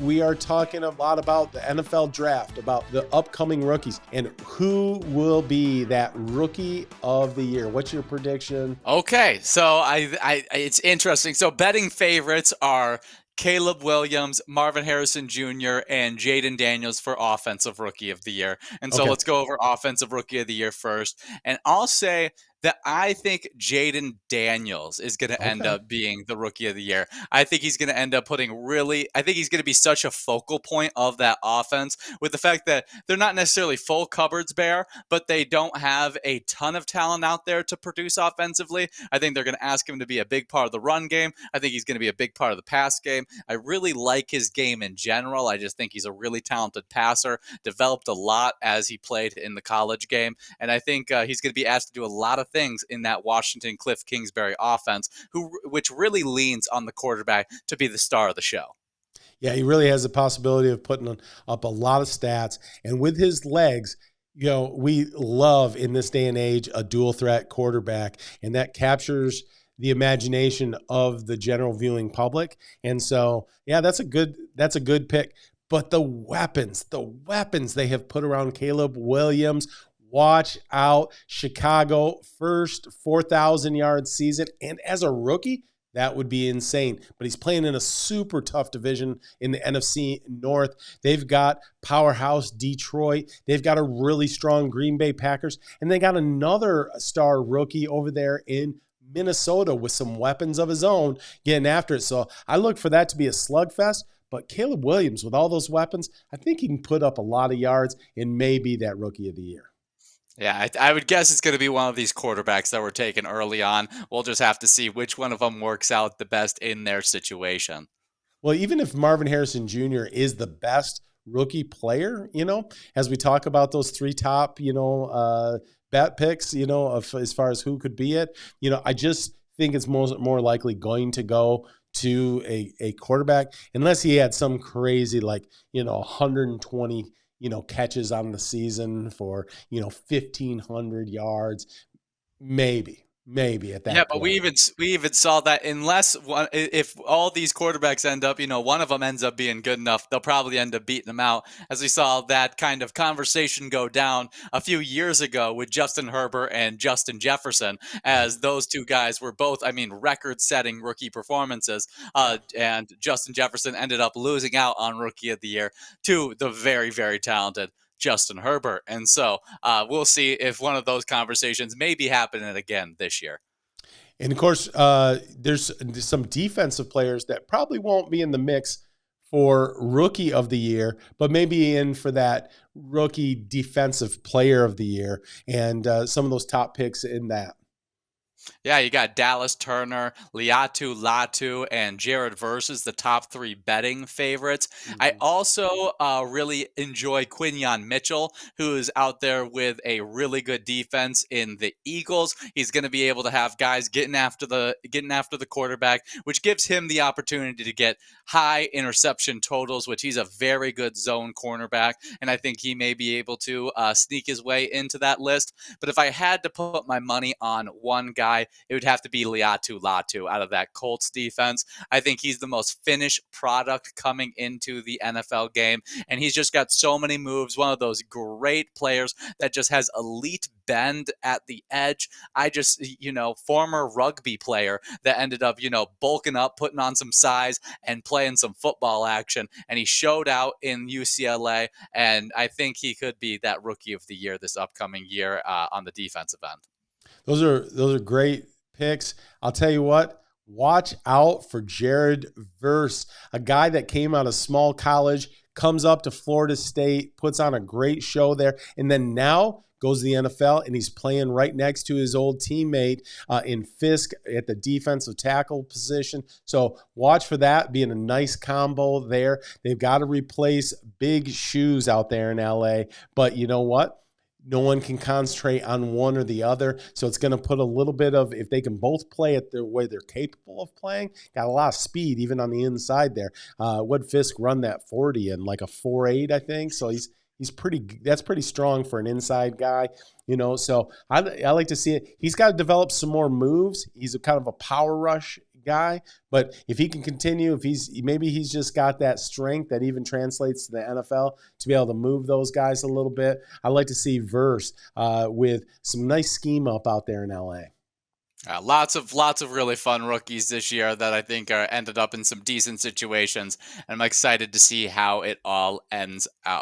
we are talking a lot about the NFL draft, about the upcoming rookies, and who will be that rookie of the year. What's your prediction? Okay, so it's interesting. So betting favorites are Caleb Williams, Marvin Harrison Jr., and Jaden Daniels for Offensive Rookie of the Year. And so Okay. let's go over Offensive Rookie of the Year first. And I'll say that I think Jaden Daniels is going to end Okay. up being the Rookie of the Year. I think he's going to end up I think he's going to be such a focal point of that offense, with the fact that they're not necessarily full cupboards bare, but they don't have a ton of talent out there to produce offensively. I think they're going to ask him to be a big part of the run game. I think he's going to be a big part of the pass game. I really like his game in general. I just think he's a really talented passer, developed a lot as he played in the college game. And I think he's going to be asked to do a lot of things in that Washington Cliff Kingsbury offense, which really leans on the quarterback to be the star of the show. Yeah, he really has the possibility of putting up a lot of stats. And with his legs, we love in this day and age a dual threat quarterback, and that captures the imagination of the general viewing public. And so, yeah, that's a good pick. But the weapons they have put around Caleb Williams. Watch out. Chicago, first 4,000-yard season. And as a rookie, that would be insane. But he's playing in a super tough division in the NFC North. They've got powerhouse Detroit. They've got a really strong Green Bay Packers. And they got another star rookie over there in Minnesota with some weapons of his own getting after it. So I look for that to be a slugfest. But Caleb Williams, with all those weapons, I think he can put up a lot of yards and maybe that Rookie of the Year. Yeah, I would guess it's going to be one of these quarterbacks that were taken early on. We'll just have to see which one of them works out the best in their situation. Well, even if Marvin Harrison Jr. is the best rookie player, as we talk about those three top, bet picks, as far as who could be it, I just think it's more likely going to go to a quarterback, unless he had some crazy 120 catches on the season for 1,500 yards, maybe at that. Yeah, but we even saw that if all these quarterbacks end up, one of them ends up being good enough, they'll probably end up beating them out. As we saw that kind of conversation go down a few years ago with Justin Herbert and Justin Jefferson, as those two guys were both, record-setting rookie performances, and Justin Jefferson ended up losing out on Rookie of the Year to the very, very talented Justin Herbert. And so we'll see if one of those conversations may be happening again this year. And of course, there's some defensive players that probably won't be in the mix for Rookie of the Year, but maybe in for that Rookie Defensive Player of the Year, and some of those top picks in that. Yeah, you got Dallas Turner, Liatu Latu, and Jared Verse, the top three betting favorites. Mm-hmm. I also really enjoy Quinyon Mitchell, who is out there with a really good defense in the Eagles. He's going to be able to have guys getting after the quarterback, which gives him the opportunity to get high interception totals, which he's a very good zone cornerback, and I think he may be able to sneak his way into that list. But if I had to put my money on one guy, it would have to be Liatu Latu out of that Colts defense. I think he's the most finished product coming into the NFL game, and he's just got so many moves. One of those great players that just has elite bend at the edge. Former rugby player that ended up, bulking up, putting on some size and playing some football action, and he showed out in UCLA, and I think he could be that Rookie of the Year this upcoming year on the defensive end. Those are great picks. I'll tell you what, watch out for Jared Verse, a guy that came out of small college, comes up to Florida State, puts on a great show there, and then now goes to the NFL, and he's playing right next to his old teammate in Fisk at the defensive tackle position. So watch for that being a nice combo there. They've got to replace big shoes out there in LA, but you know what? No one can concentrate on one or the other. So it's going to put a little bit of, if they can both play it the way they're capable of playing, got a lot of speed even on the inside there. Would Fisk run that 40 in like a 4.8, I think? So he's that's pretty strong for an inside guy, So I like to see it. He's got to develop some more moves. He's a kind of a power rush guy. But if he can continue, if he's just got that strength that even translates to the NFL to be able to move those guys a little bit. I'd like to see Verse with some nice scheme up out there in LA. Lots of really fun rookies this year that I think are ended up in some decent situations, and I'm excited to see how it all ends out.